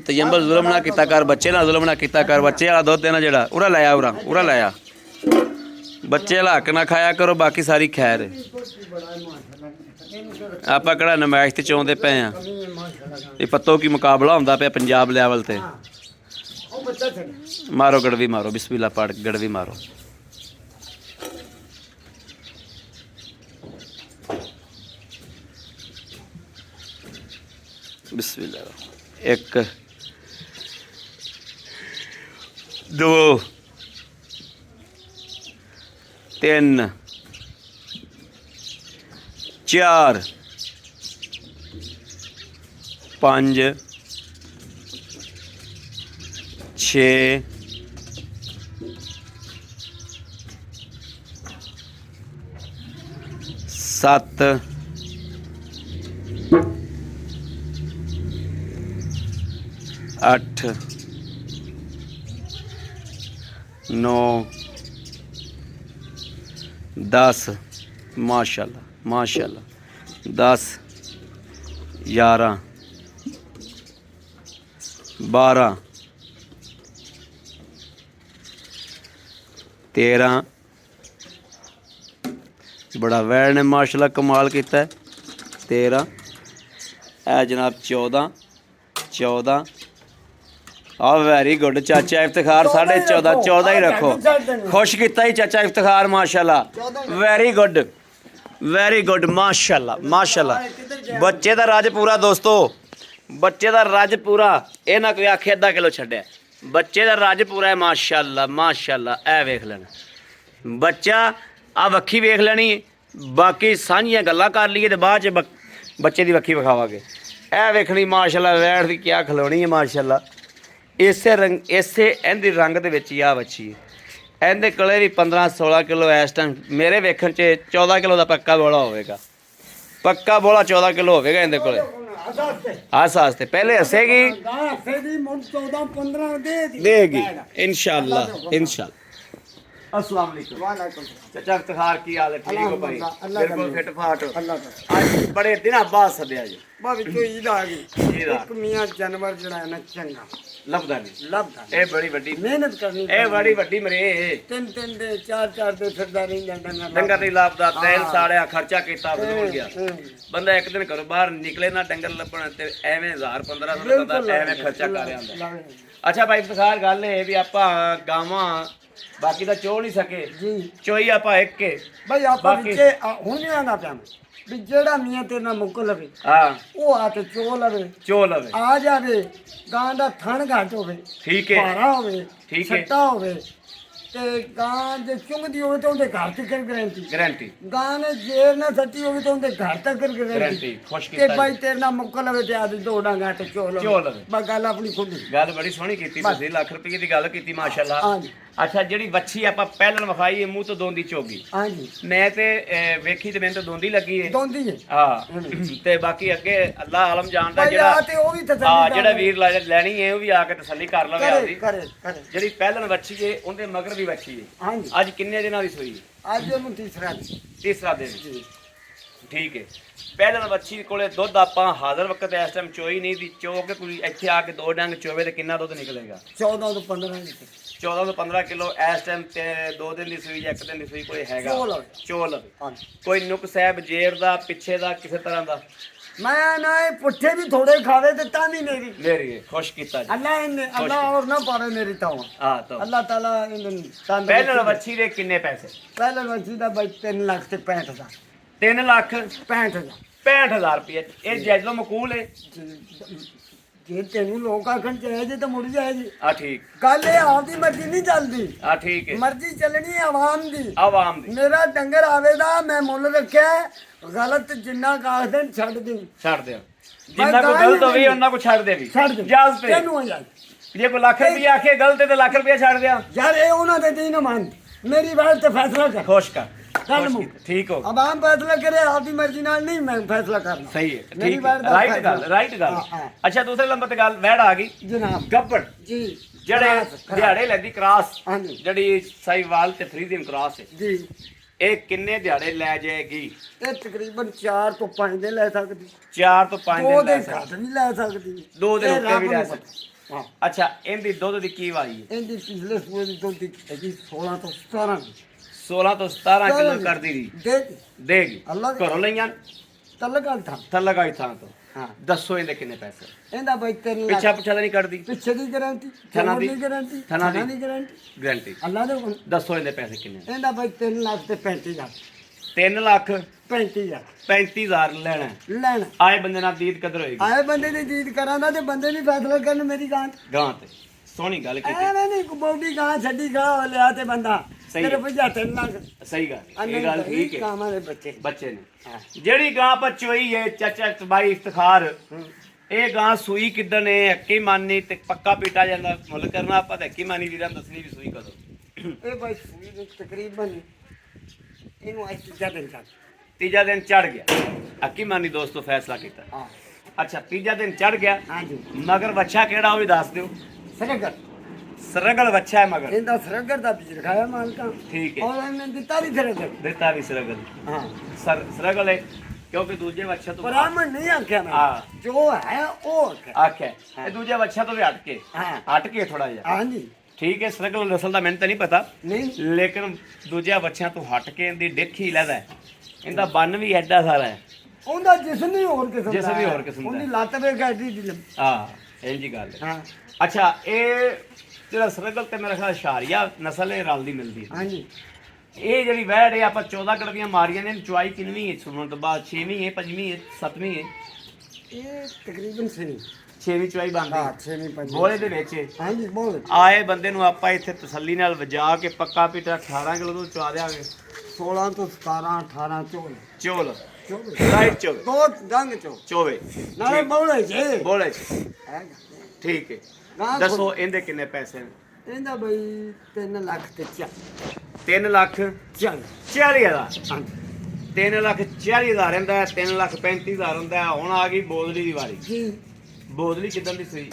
ਤਜੰਬਲ ਜ਼ੁਲਮ ਨਾ ਕੀਤਾ ਕਰ ਬੱਚੇ ਨਾਲ ਜ਼ੁਲਮ ਨਾ ਕੀਤਾ ਕਰ ਬੱਚੇ ਵਾਲਾ ਦੁੱਧ ਦੇਣਾ ਜਿਹੜਾ ਉਰਾ ਲਾਇਆ ਉਰਾ ਲਾਇਆ ਬੱਚੇ ਵਾਲਾ ਹੱਕ ਨਾ ਖਾਇਆ ਕਰੋ ਬਾਕੀ ਸਾਰੀ ਖੈਰ ਹੈ ਆਪਾਂ ਕਿਹੜਾ ਨਮਾਇਸ਼ ਤੇ ਚਾਉਂਦੇ ਪਏ ਆ ਇਹ ਪੱਤੋ ਕੀ ਮੁਕਾਬਲਾ ਹੁੰਦਾ ਪਿਆ ਪੰਜਾਬ ਲੈਵਲ ਤੇ ਉਹ ਬੱਚਾ ਛੱਡ ਮਾਰੋ ਗੜਵੀ ਮਾਰੋ ਬਿਸਮਿਲ੍ਲਾ ਪੜ ਗੜਵੀ ਮਾਰੋ ਬਿਸਮਿਲ੍ਲਾ 1 2 3 4 5 6 7 8 9 10 माशाल्लाह माशाल्लाह 10 11 12 13 बड़ा वैर ने माशाल्लाह कमाल किया है 13 है जनाब 14 आ वेरी गुड चाचा इफ्तिखार 14.5 14 ही रखो खुश किया ही चाचा इफ्तिखार माशाल्लाह वेरी गुड माशाल्लाह माशाल्लाह बच्चे का रज पूरा दोस्तों बच्चे का रज पूरा ये ना कोई आखे अद्धा किलो छड्या बच्चे का रज पूरा है माशाल्लाह माशाल्लाह ए वेख लेना बच्चा आ वक्खी वेख लेनी बाकी सांझियां गल्लां कर लईए ते बाद च बच्चे की वक्खी विखावांगे ए वेखनी माशाल्लाह वैठ दी क्या खलोनी है माशाल्लाह इसे रंग इसे इहदी रंग दे विच ही आ बच्ची इहदे कोले भी 15-16 किलो इस टाइम मेरे वेखण च 14 किलो का पक्का बोला होगा पक्का बोला 14 किलो होगा इहदे कोले आस्ते पहले हसेगी देगी इंशाअल्लाह अस्सलाम वालेकुम वालेकुम चाचा इफ्तिखार की हाल है ठीक हो भाई अल्लाह का बिल्कुल फिट फाट अल्लाह का आज बड़े दिनों बाद सदया जी ਬਾਅਦ ਵਿੱਚੋਂ ਈਦ ਆ ਗਈ ਈਦ ਆ। ਇੱਕ ਮੀਆਂ ਜਾਨਵਰ ਜਿਹੜਾ ਹੈ ਨਾ ਚੰਗਾ लभदा नहीं ਲੱਭਦਾ ਇਹ ਬੜੀ ਵੱਡੀ ਮਿਹਨਤ ਕਰਨੀ ਇਹ ਬੜੀ ਵੱਡੀ ਮਰੇ ਤਿੰਨ ਦੇ ਚਾਰ ਦੇ ਫਿਰਦਾ ਰਹਿੰਦਾ ਡੰਗਰ ਨਹੀਂ ਲੱਭਦਾ ਤੇਲ ਸਾੜਿਆ ਖਰਚਾ ਕੀਤਾ ਫਜ਼ੂਲ ਗਿਆ ਹੂੰ। ਬੰਦਾ ਇੱਕ ਦਿਨ ਘਰੋਂ ਬਾਹਰ ਨਿਕਲੇ ਨਾ ਡੰਗਰ ਲੱਭਣ ਤੇ ਐਵੇਂ 1000-1500 ਬੰਦਾ ਐਵੇਂ ਖਰਚਾ ਕਰ ਰਿਹਾ ਅੱਛਾ ਭਾਈ ਇਫਤਖਾਰ ਗੱਲ ਇਹ ਵੀ ਆਪਾਂ ਗਾਵਾਂ ਬਾਕੀ ਤਾਂ ਚੋ ਨਹੀਂ ਸਕੇ ਜੀ ਚੋਈ ਆਪਾਂ ਇੱਕ ਕੇ ਬਈ ਆਪਾਂ ਬਾਕੀ- ਵਿੱਚੇ ਹੁਣ ਨਹੀਂ ਆਣਾ ਪਿਆ ਵੀ ਜਿਹੜਾ ਮੀਆਂ ਤੇਰੇ ਨਾਲ ਮੁੱਕ ਲਵੇ ਹਾਂ ਉਹ ਆ ਕੇ ਚੋ ਲਵੇ ਚੋ ਲਵੇ ਆ ਜਾਵੇ ਗਾਂ ਦਾ ਥਣ ਘੱਟ ਹੋਵੇ ਠੀਕ ਹੈ ਭਾਰਾ ਹੋਵੇ ਠੀਕ ਹੈ। ਛੱਟਾ ਹੋਵੇ ਤੇ ਗਾਂ ਜੇ ਚੁੰਗਦੀ ਹੋਵੇ ਤਾਂ ਉਹਦੇ ਘਰ ਤੱਕ ਗਰੰਟੀ ਗਾਰੰਟੀ ਗਾਂ ਨੇ ਜੇਰ ਨਾ ਸੱਟੀ ਹੋਵੇ ਤਾਂ ਉਹਦੇ ਘਰ ਤੱਕ ਗਾਰੰਟੀ ਗਰੰਟੀ ਖੁਸ਼ ਤੇ ਕੀਤਾ ਬਾਈ ਤੇਰੇ ਨਾਲ ਮੁੱਕ ਲਵੇ ਤੇ ਆਦੀ ਦੋ ਡਾਂਗਾ ਤੇ ਚੋ ਚੋ ਲਵੇ। ਬਸ ਗੱਲ ਆਪਣੀ ਖੁੱਲੀ ਗੱਲ ਬੜੀ ਸੋਹਣੀ ਕੀਤੀ ਤੁਸੀਂ ਲੱਖ ਰੁਪਏ ਦੀ ਗੱਲ ਕੀਤੀ ਮਾਸ਼ਾਅੱਲਾ ਹਾਂਜੀ ਅੱਛਾ ਜਿਹੜੀ ਵੱਛੀ ਆਪਾਂ ਪਹਿਲਣ ਵਿਖਾਈ ਮੂੰਹ ਤੋਂ ਦੋਂਦੀ ਚੋਗੀ ਹਾਂਜੀ ਮੈਂ ਤੇ ਵੇਖੀ ਤੇ ਮੈਨੂੰ ਤਾਂ ਦੋਂਦੀ ਲੱਗੀ ਏ ਦੋਂਦੀ ਹੈ ਹਾਂ ਤੇ ਬਾਕੀ ਅੱਗੇ ਅੱਲਾ ਆਲਮ ਜਾਣਦਾ ਭਾਈ ਜਿਹੜਾ ਆ ਤੇ ਉਹ ਵੀ ਤਸੱਲੀ ਹਾਂ ਕਰ ਜਿਹੜਾ ਵੀਰ ਲੈਣੀ ਹੈ ਉਹ ਵੀ ਆ ਕੇ ਤਸੱਲੀ ਕਰ ਲਵੇ ਕਰੇ ਆਪਦੀ ਕਰੇ ਕਰੇ ਜਿਹੜੀ ਪਹਿਲਣ ਵੱਛੀ ਏ ਉਹਦੇ ਮਗਰ ਵੀ ਵੱਛੀ ਏ ਹਾਂਜੀ ਅੱਜ ਕਿੰਨੇ ਦਿਨਾਂ ਦੀ ਸੂਈ ਅੱਜ ਉਹਨੂੰ ਤੀਸਰਾ ਜੀ ਤੀਸਰਾ ਦਿਨ ਠੀਕ ਹੈ ਪਹਿਲਣ ਵੱਛੀ ਕੋਲੇ ਦੁੱਧ ਆਪਾਂ ਹਾਜ਼ਰ ਵਕਤ ਇਸ ਟਾਈਮ ਚੋਈ ਨਹੀਂ ਦੀ ਚੋ ਕੇ ਕੋਈ ਇੱਥੇ ਆ ਕੇ ਦੋ ਡੰਗ ਚੋਵੇ ਤੇ ਕਿੰਨਾ ਦੁੱਧ ਨਿਕਲੇਗਾ 14 ਤੋਂ 15 ਲੀਟਰ 14 ਤੋਂ 15 ਕਿਲੋ ਇਸ ਟਾਈਮ ਤੇ 2 ਦਿਨ ਦੀ ਸੂਈ ਜਾਂ 1 ਦਿਨ ਦੀ ਸੂਈ ਕੋਈ ਹੈਗਾ ਚੋ ਲਵੇ। ਚੋ ਲਵੇ ਹਾਂਜੀ ਕੋਈ ਨੁਕ ਸਾਹਿਬ ਜੇਰ ਦਾ ਪਿੱਛੇ ਦਾ ਕਿਸੇ ਤਰ੍ਹਾਂ ਦਾ ਮੈਂ ਨਾ ਇਹ ਪੁੱਠੇ ਵੀ ਥੋੜੇ ਖਾਵੇ ਤੇ ਤਾਂ ਵੀ ਮੇਰੀ ਮੇਰੀ ਖੁਸ਼ ਕੀਤਾ ਜੀ ਅੱਲਾ ਇਹਨੇ ਅੱਲਾ ਹੋਰ ਨਾ ਪਾਵੇ ਮੇਰੀ ਤਾਵਾ ਹਾਂ ਤਾਂ ਅੱਲਾ ਤਾਲਾ ਇਹਨੂੰ ਤੰਦਰੁਸਤੀ ਪਹਿਲਣ ਵੱਛੀ ਦੇ ਕਿੰਨੇ ਪੈਸੇ ਪਹਿਲਾਂ ਵਸੀ ਦਾ ਬਾਈ 3 ਲੱਖ ਤੇ 65000 3 ਲੱਖ 65000 65000 ਰੁਪਏ ਇਹ ਜੈਜ਼ੋ ਮਕੂਲ ਹੈ ਜੇ ਤੈਨੂੰ ਲੋਕ ਆਖਣ ਚਾਹੀਦੇ ਤਾਂ ਮੁੜ ਜਾਏਗੀ ਆ ਠੀਕ ਗੱਲ ਇਹ ਆਪਦੀ ਮਰਜ਼ੀ ਨਹੀਂ ਚੱਲਦੀ ਆ ਠੀਕ ਹੈ ਮਰਜ਼ੀ ਚੱਲਣੀ ਹੈ ਆਵਾਮ ਦੀ ਆਵਾਮ ਦੀ ਮੇਰਾ ਡੰਗਰ ਆਵੇਦਾ ਮੈਂ ਮੁੱਲ ਰੱਖਿਆ ਹੈ, ਗਲਤ ਜਿੰਨਾ ਕਾਹਦੇ ਛੱਡ ਦੇ ਛੱਡ ਦਿਓ ਜਿੰਨਾ ਕੋ ਗਲਤ ਹੋਵੇ ਉਹਨਾਂ ਕੋ ਛੱਡ ਦੇ ਵੀ ਛੱਡ ਦੇ ਇਜਾਜ਼ਤ ਹੈ ਤੈਨੂੰ ਆ ਜਾ ਜੇ ਕੋ ਲੱਖ ਰੁਪਏ ਆਖੇ ਗਲਤ ਹੈ ਤੇ ਲੱਖ ਰੁਪਏ ਛੱਡ ਦਿਆਂ ਯਾਰ ਇਹ ਉਹਨਾਂ ਦੇ ਨਹੀਂ ਮੰਨ ਮੇਰੀ ਬਾਤ ਤੇ ਫੈਸਲਾ ਕਰ ਖੁਸ਼ ਕਰ ਗੱਲ ਖੁਸ਼ ਮੁੱਕ। ਕੀਤਾ। ਠੀਕ ਹੋ ਆਵਾਮ ਫੈਸਲਾ ਕਰੇ ਆਪਦੀ ਮਰਜ਼ੀ ਨਾਲ ਨਹੀਂ ਮੈਂ ਫੈਸਲਾ ਕਰਨਾ ਸਹੀ ਹੈ ਮੇਰੀ ਠੀਕ ਬਾਤ ਦਾ ਰਾਈਟ ਫੈਸਲਾ। ਗੱਲ ਰਾਈਟ ਗੱਲ ਹਾਂ, ਹਾਂ। ਅੱਛਾ ਦੂਸਰੇ ਨੰਬਰ ਤੇ ਗੱਲ ਵੈੜ ਆ ਗਈ ਜਨਾਬ ਗੱਬੜ ਜੀ ਜਿਹੜੇ ਦਿਹਾੜੇ ਲੈਂਦੀ ਕ੍ਰਾਸ ਹਾਂਜੀ ਜਿਹੜੀ ਸਾਈਵਾਲ ਤੇ ਫਰੀਦੀਮ ਕ੍ਰਾਸ ਹੈ, ਜੀ ਇਹ ਕਿੰਨੇ ਦਿਹਾੜੇ ਲੈ ਜਾਏਗੀ? ਇਹ ਤਕਰੀਬਨ 4 ਤੋਂ 5 ਦੇ ਲੈ ਸਕਦੀ 4 ਤੋਂ 5 2 ਦਿਨ ਲੈ ਦੇ ਸਕਦੀ। ਘੱਟ ਵੀ ਲੈ ਸਕਦੀ ਦੋ ਦਿਨ ਇਹ ਉੱਤੇ ਵੀ ਰੱਬ ਲੈ ਨੂੰ ਸਕਦੀ। ਪਤਾ। ਹਾਂ ਅੱਛਾ, ਇਹਦੀ ਦੁੱਧ ਦੀ ਕੀ ਵਾਰੀ ਹੈ? ਇਹਦੀ ਪਿਛਲੇ ਸੂਏ ਦੀ ਦੁੱਧ ਦੀ ਹੈਗੀ 16 ਤੋਂ 17 16 ਤੋਂ 17 ਕਿਲੋ ਕਰਦੀ ਰਹੀ ਦੇ ਦੇਗੀ। ਅੱਲਾ ਦੀ- ਘਰੋਂ ਲਈਆਂ ਤਲਕਲ ਥਾ ਥੱਲਗਾਈ ਥਾਂ ਤੋਂ। ਹਾਂ ਦੱਸੋ ਇਹਦੇ ਕਿੰਨੇ ਪੈਸੇ? ਇਹਦਾ ਬਾਈ 3 ਲੱਖ ਪਿੱਛਾ ਪੁੱਛਾ ਤਾਂ ਨਹੀਂ ਕੱਢਦੀ? ਪਿੱਛੇ ਦੀ ਗਾਰੰਟੀ ਥਣਾ ਦੀ ਗਾਰੰਟੀ ਥਣਾ ਦੀ ਗਾਰੰਟੀ ਗਰੰਟੀ। ਅੱਲਾ ਦੇ ਹੁਕਮ। ਦੱਸੋ ਇਹਦੇ ਪੈਸੇ ਕਿੰਨੇ? ਇਹਦਾ ਬਾਈ 3 ਲੱਖ ਤੇ 35,000 3 ਲੱਖ 35,000 35,000 ਲੈਣਾ ਹੈ। ਲੈਣਾ ਆਏ ਬੰਦੇ ਨਾਲ ਦੀਦ ਕਦਰ ਹੋਏਗੀ ਆਏ ਬੰਦੇ ਦੀ ਜੀਤ ਕਰਾਂਦਾ ਤੇ ਬੰਦੇ ਨਹੀਂ ਫੈਸਲਾ ਕਰਨ ਮੇਰੀ ਗਾਂ ਗਾਂ ਤੇ। ਸੋਹਣੀ ਗੱਲ ਕੀਤੀ, ਐਵੇਂ ਨਹੀਂ ਬੋਡੀ ਗਾਂ ਛੱਡੀ ਗਾਂ ਲਿਆ ਤੇ ਬੰਦਾ ਸਹੀ ਤੇਰੇ ਹੈ। ਭਜਾ 3 ਲੱਖ ਸਹੀ ਗੱਲ, ਇਹ ਗੱਲ ਠੀਕ ਹੈ। ਕਾਮਾਂ ਦੇ ਬੱਚੇ ਬੱਚੇ ਨੇ ਜਿਹੜੀ ਗਾਂ ਆਪਾਂ ਚੋਈ ਹੈ ਚਾਚਾ ਬਾਈ ਇਫਤਖਾਰ, ਇਹ ਗਾਂ ਸੂਈ ਕਿੱਦਣ ਹੈ? ਅੱਕੀ ਮਾਨੀ ਤੇ ਪੱਕਾ ਪੀਟਾ ਜਾਂਦਾ ਮੁੱਲ ਕਰਨਾ ਆਪਾਂ ਤੇ ਅੱਕੀ ਮਾਨੀ ਵੀਰਾਂ ਦੱਸਣੀ ਵੀ ਸੂਈ ਕਦੋਂ? ਇਹ ਬਾਈ ਸੂਈ ਦੇ ਤਕਰੀਬਨ ਇਹਨੂੰ ਅੱਜ ਤੀਜਾ ਦਿਨ ਚੱਲ ਤੀਜਾ ਦਿਨ ਚੜ ਗਿਆ। ਅੱਕੀ ਮਾਨੀ ਦੋਸਤੋ ਫੈਸਲਾ ਕੀਤਾ। ਹਾਂ ਅੱਛਾ, ਤੀਜਾ ਦਿਨ ਚੜ ਗਿਆ। ਹਾਂਜੀ ਮਗਰ ਬੱਚਾ ਕਿਹੜਾ ਉਹ ਵੀ ਦੱਸ ਦਿਓ। ਸਰਗਰ ਸਰਗਲ ਬੱਚਾ ਹੈ ਮਗਰ। ਇਹਦਾ ਸਰਗਰ ਦਾ ਬੀਜ ਰਖਾਇਆ ਮਾਲਕਾਂ ਠੀਕ ਹੈ, ਔਰ ਇਹਨੇ ਦਿੱਤਾ ਵੀ ਸਰਗਰ ਦਿੱਤਾ ਵੀ ਸਰਗਲ। ਹਾਂ ਸਰਗਲ ਹੈ ਕਿਉਂਕਿ ਦੂਜੇ ਬੱਚੇ ਤੋਂ ਬ੍ਰਾਹਮਣ ਨਹੀਂ ਆਖਿਆ ਮੈਂ ਹਾਂ। ਜੋ ਹੈ ਉਹ ਆਖਿਆ ਆਖਿਆ ਇਹ ਦੂਜੇ ਬੱਚਾ ਤੋਂ ਵੀ ਹਟ ਕੇ ਹਾਂ ਹਟ ਕੇ ਥੋੜਾ ਜਿਹਾ। ਹਾਂਜੀ ਠੀਕ ਹੈ, ਸਰਗਲ ਨਸਲ ਦਾ ਮੈਨੂੰ ਤਾਂ ਨਹੀਂ ਪਤਾ, ਨਹੀਂ ਲੇਕਿਨ ਦੂਜਿਆਂ ਬੱਚਿਆਂ ਤੋਂ ਹਟ ਕੇ ਇਹਦੀ ਡਿੱਖ ਹੀ ਲੈਦਾ। ਇਹਦਾ ਬੰਨ ਵੀ ਐਡਾ ਸਾਰਾ ਹੈ। ਉਹਦਾ ਜਿਸਮ ਹੀ ਹੋਰ ਕਿਸਮ ਦਾ ਜਿਸਮ ਵੀ ਹੈ। ਹੋਰ ਕਿਸਮ ਦਾ ਉਹਦੀ ਹੈ। ਲੱਤ ਵੇਖ ਐਡੀ ਦੀ ਲੰਬੀ। ਹਾਂ, ਇੰਜ ਹੀ ਗੱਲ ਹੈ। ਹਾਂ ਅੱਛਾ, ਇਹ ਜਿਹੜਾ ਸਰਗਲ ਤੇ ਮੇਰਾ ਖਿਆਲ ਸ਼ਾਰੀਆ ਨਸਲ ਹੈ, ਰਲਦੀ ਮਿਲਦੀ ਹੈ। ਹਾਂਜੀ ਇਹ ਜਿਹੜੀ ਵੈੜ ਹੈ ਆਪਾਂ 14 ਗੜਵੀਆਂ ਮਾਰੀਆਂ ਨੇ, ਚੁਆਈ ਕਿੰਨਵੀਂ ਹੈ? ਸੁਣਨ ਤੋਂ ਬਾਅਦ 6ਵੀਂ ਹੈ, 5ਵੀਂ ਹੈ, 7ਵੀਂ ਹੈ? ਇਹ ਤਕਰੀਬਨ ਸਹੀ 6ਵੀਂ ਚੁਆਈ ਹਾਂ ਬਣਦੀ 6ਵੀਂ 5ਵੀਂ ਬੋਲੇ ਦੇ ਵਿੱਚ। ਹਾਂਜੀ ਬੋਲ ਆਏ ਬੰਦੇ ਨੂੰ ਆਪਾਂ ਇੱਥੇ ਤਸੱਲੀ ਨਾਲ ਵਜਾ ਕੇ ਪੱਕਾ ਪੀਟਾ 18 ਕਿਲੋ ਤੋਂ ਚੁਆ ਦਿਆਂਗੇ। 16 ਤੋਂ 17 18 14 ਚੋਲ 14 ਰਾਈਟ ਚੋਵੇ ਦੋ ਡੰਗ ਚੋ ਚੋਵੇ ਨਾਲੇ ਬੋਲੇ ਜੇ ਬੋਲੇ ਚ। ਠੀਕ ਹੈ, ਦੱਸੋ ਇਹਦੇ ਕਿੰਨੇ ਪੈਸੇ ਨੇ? ਇਹਦਾ ਬਈ 3 ਲੱਖ ਤੇ 3 ਲੱਖ ਚੱਲ 40,000। ਹਾਂਜੀ 3 ਲੱਖ 40,000 ਹੁੰਦਾ ਹੈ, 3 ਲੱਖ 35,000 ਹੁੰਦਾ ਹੈ। ਹੁਣ ਆ ਗਈ ਬੋਦਲੀ ਦੀ ਵਾਰੀ। ਜੀ ਬੋਦਲੀ ਕਿਦਾਂ ਦੀ ਸੂਈ?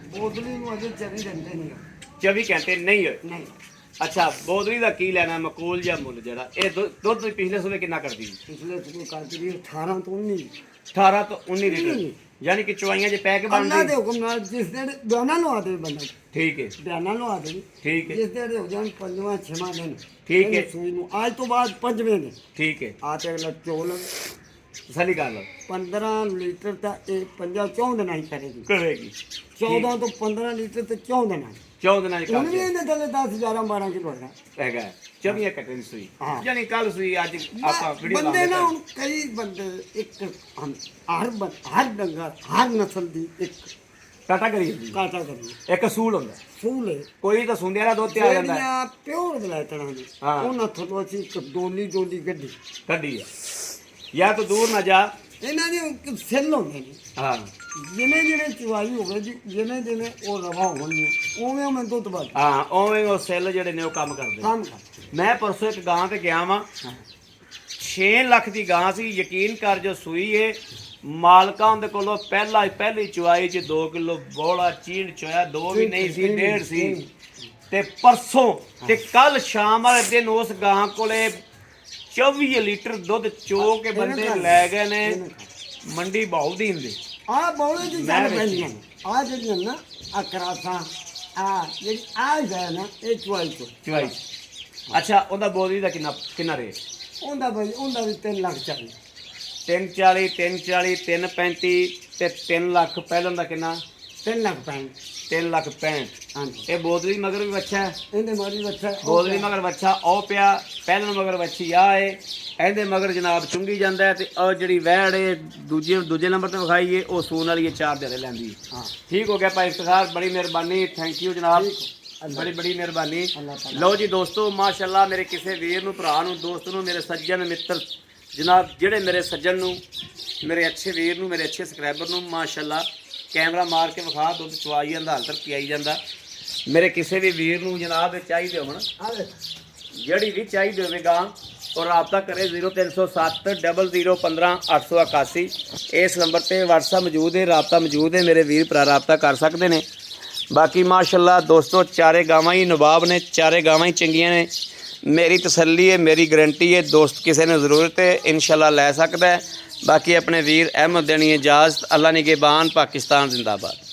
ਬੋਤਲੀ ਨੂੰ ਅਜੇ ਚਰੀ ਦਿੰਦੇ ਨਹੀਂ 24 ਘੰਟੇ ਨਹੀਂ ਹੋਏ। ਨਹੀਂ ਅੱਛਾ, ਬੋਦਲੀ ਦਾ ਕੀ ਲੈਣਾ ਮਕੂਲ ਜਾਂ ਮੁੱਲ? ਜਿਹੜਾ ਇਹ ਦੁੱਧ ਪਿਛਲੇ ਸੂਬੇ ਕਿੰਨਾ ਕਰਦੀ? ਪਿਛਲੇ ਸੂਬੇ ਕਰਦੀ ਰਹੀ 18 ਤੋਂ 19 18 ਤੋਂ 19 ਲੀਟਰ, ਯਾਨੀ ਕਿ ਚੁਆਈਆਂ 'ਚ ਪੈ ਕੇ ਅੱਲਾ ਬਣਦੀ। ਦੇ ਹੁਕਮ ਨਾਲ ਜਿਸ ਦਿਨ ਬਿਆਨਾ ਲਵਾ ਦੇ ਬੰਦਾ ਠੀਕ ਹੈ, ਬਿਆਨਾ ਲਵਾ ਦੇ ਠੀਕ ਹੈ, ਜਿਸ ਦਿਨ ਹੋ ਜਾਣ 5ਵਾਂ 6ਵਾਂ ਦਿਨ ਠੀਕ ਹੈ। ਇਹਨੂੰ ਸੂਈ ਨੂੰ ਅੱਜ ਤੋਂ ਬਾਅਦ 5ਵੇਂ ਦਿਨ ਠੀਕ ਹੈ। ਆ ਤੇ ਅਗਲਾ ਚੋਲ ਸਹੀ ਗੱਲ 15 ਲੀਟਰ ਤਾਂ ਇਹ 14 ਦਿਨਾਂ ਹੀ ਕਰੇਗੀ। ਕਰੇਗੀ। 14 ਤੋਂ 15 ਲੀਟਰ ਤੇ 14 ਦਿਨਾਂ 14 ਦਿਨਾਂ ਦੀ ਹੁਣ ਵੀ ਕੰਮ ਇਹਨੇ ਥੱਲੇ 10 11 12 ਕਿਲੋ ਹੈਗਾ ਹੈਗਾ। 24 ਘੰਟੇ ਦੀ ਸੂਈ, ਹਾਂ। ਯਾਨੀ ਕੱਲ ਸੂਈ ਅੱਜ ਆਪਾਂ ਵੀਡੀਓ ਬੰਦੇ ਨਾ ਹੁਣ ਕਈ ਬੰਦੇ ਇੱਕ ਹਰ ਡੰਗਰ ਹਰ ਨਸਲ ਦੀ ਇੱਕ ਟਾਟਾ ਕਰੀ ਜਾਂਦੀ ਕਾਟਾ ਕਰੀ ਇੱਕ ਅਸੂਲ ਹੁੰਦਾ। ਸੂਲੇ ਕੋਈ ਤਾਂ ਸੁੰਦਿਆਂ ਦਾ ਦੁੱਧ ਤੇ ਆ ਜਾਂਦਾ ਹੈ। ਜਿਹੜੀਆਂ ਪਿਓਰ ਬਲੈਤਣਾ ਨੇ ਹਾਂ। ਉਹਨਾਂ ਥੋੜੋ ਅਸੀਂ ਇੱਕ ਡੋਲੀ ਗੱਡੀ ਕੱਢੀ ਹੈ, ਜਾਂ ਤੂੰ ਦੂਰ ਨਾ ਜਾ। ਇਹਨਾਂ ਦੀ ਇੱਕ ਸੈੱਲ ਹੁੰਦੇ ਨੇ ਹਾਂ ਜਿਵੇਂ ਜਿਵੇਂ ਚੁਆਈ ਹੋਵੇ ਜੀ ਜਿਵੇਂ ਜਿਵੇਂ ਉਹ ਰਵਾ ਹੋਣੀ ਉਵੇਂ ਉਵੇਂ ਦੁੱਧ ਵੱਧ ਹਾਂ, ਉਵੇਂ ਉਹ ਸੈੱਲ ਜਿਹੜੇ ਨੇ ਉਹ ਕੰਮ ਕਰਦੇ। ਕੰਮ ਕਰ ਮੈਂ ਪਰਸੋਂ ਇੱਕ ਗਾਂ ਤੇ ਗਿਆ ਵਾਂ, 6 ਲੱਖ ਦੀ ਗਾਂ ਸੀ। ਯਕੀਨ ਕਰ, ਜੋ ਸੂਈ ਏ ਮਾਲਕਾਂ ਉਹਦੇ ਕੋਲੋਂ ਪਹਿਲੀ ਚੁਆਈ 'ਚ 2 ਕਿਲੋ ਬੋਲਾ ਚੀੜ ਚੋਇਆ, 2 ਵੀ ਨਹੀਂ ਸੀ, 1.5 ਸੀ। ਤੇ ਪਰਸੋਂ ਤੇ ਕੱਲ ਸ਼ਾਮ ਵਾਲੇ ਦਿਨ ਉਸ ਗਾਂ ਕੋਲੇ 24 ਲੀਟਰ ਦੁੱਧ ਚੋ ਕੇ ਬੰਦੇ ਲੈ ਗਏ ਨੇ। ਮੰਡੀ ਬਹੁਤ ਦੀ ਹੁੰਦੀ। ਆ ਬੌਲੇ ਦੀ ਮੈਂ ਗੱਲ ਪੈਂਦੀਆਂ ਨੇ ਆ ਜਿਹੜੀਆਂ ਨਾ ਆ ਕਰਾਸਾਂ ਆ ਜਿਹੜੀ ਆ ਜਾਏ ਨਾ ਇਹ ਚੁਆਈ ਤੋਂ ਚੁਆਈ। ਅੱਛਾ, ਉਹਦਾ ਬੋਲੀ ਦਾ ਕਿੰਨਾ ਰੇਟ? ਉਹਦਾ ਬਈ ਉਹਦਾ ਵੀ 3 ਲੱਖ ਚਾਹੀਦਾ 340 340 335 ਤੇ 3 ਲੱਖ। ਪਹਿਲਾਂ ਦਾ ਕਿੰਨਾ? 3 ਲੱਖ ਪੈਣ 3 ਲੱਖ 65। ਹਾਂਜੀ ਇਹ ਬੋਦਲੀ ਮਗਰ ਵੀ ਬੱਚਾ ਹੈ। ਇਹਦੇ ਮਾਰੀ ਬੱਚਾ ਬੋਦਲੀ ਮਗਰ ਬੱਚਾ ਉਹ ਪਿਆ, ਪਹਿਲਾਂ ਮਗਰ ਬੱਚੀ ਆ ਏ। ਇਹਦੇ ਮਗਰ ਜਨਾਬ ਚੁੰਗੀ ਜਾਂਦਾ ਹੈ। ਤੇ ਉਹ ਜਿਹੜੀ ਵਹਿੜ ਏ ਦੂਜੇ ਨੰਬਰ ਤੇ ਵਿਖਾਈਏ, ਉਹ ਸੂਨ ਵਾਲੀ 4 ਦਿਹਾੜੇ ਲੈਂਦੀ। ਹਾਂ ਠੀਕ ਹੋ ਗਿਆ ਭਾਈ ਇਫਤਖਾਰ, ਬੜੀ ਮਿਹਰਬਾਨੀ, ਥੈਂਕ ਯੂ ਜਨਾਬ, ਬੜੀ ਮਿਹਰਬਾਨੀ। ਲਓ ਜੀ ਦੋਸਤੋ, ਮਾਸ਼ਾਅੱਲਾ ਮੇਰੇ ਕਿਸੇ ਵੀਰ ਨੂੰ, ਭਰਾ ਨੂੰ, ਦੋਸਤ ਨੂੰ, ਮੇਰੇ ਸੱਜਣ ਮਿੱਤਰ ਜਨਾਬ, ਜਿਹੜੇ ਮੇਰੇ ਸੱਜਣ ਨੂੰ, ਮੇਰੇ ਅੱਛੇ ਵੀਰ ਨੂੰ, ਮੇਰੇ ਅੱਛੇ ਸਬਸਕ੍ਰਾਈਬਰ ਨੂੰ ਮਾਸ਼ਾਅੱਲਾ ਕੈਮਰਾ ਮਾਰ ਕੇ ਵਿਖਾ, ਦੁੱਧ ਚਵਾਈ ਜਾਂਦਾ, ਹਾਲ ਤੱਕ ਪਿਆਈ ਜਾਂਦਾ। ਮੇਰੇ ਕਿਸੇ ਵੀ ਵੀਰ ਨੂੰ ਜਨਾਬ ਚਾਹੀਦੇ ਹੋਣ, ਜਿਹੜੀ ਵੀ ਚਾਹੀਦੀ ਹੋਵੇਗਾ, ਔਰ ਰਾਬਤਾ ਕਰੇ 0307 0015 881। ਇਸ ਨੰਬਰ ਤੇ WhatsApp ਮੌਜੂਦ ਹੈ, ਰਾਬਤਾ ਮੌਜੂਦ ਹੈ। ਮੇਰੇ ਵੀਰ ਭਰਾ ਰਾਬਤਾ ਕਰ ਸਕਦੇ ਨੇ। ਬਾਕੀ ਮਾਸ਼ਾਅੱਲਾ ਦੋਸਤੋ ਚਾਰੇ ਗਾਵਾਂ ਹੀ ਨਵਾਬ ਨੇ, ਚਾਰੇ ਗਾਵਾਂ ਹੀ ਚੰਗੀਆਂ ਨੇ। ਮੇਰੀ ਤਸੱਲੀ ਹੈ, ਮੇਰੀ ਗਰੰਟੀ ਹੈ। ਦੋਸਤ ਕਿਸੇ ਨੂੰ ਜ਼ਰੂਰਤ ਹੈ ਇਨਸ਼ਾਅੱਲਾ ਲੈ ਸਕਦਾ ਹੈ। ਬਾਕੀ ਆਪਣੇ ਵੀਰ ਅਹਿਮਦ ਦੇਣੀ ਇਜਾਜ਼ਤ। ਅੱਲਾ ਨਿਗਹਿਬਾਨ, ਪਾਕਿਸਤਾਨ ਜ਼ਿੰਦਾਬਾਦ।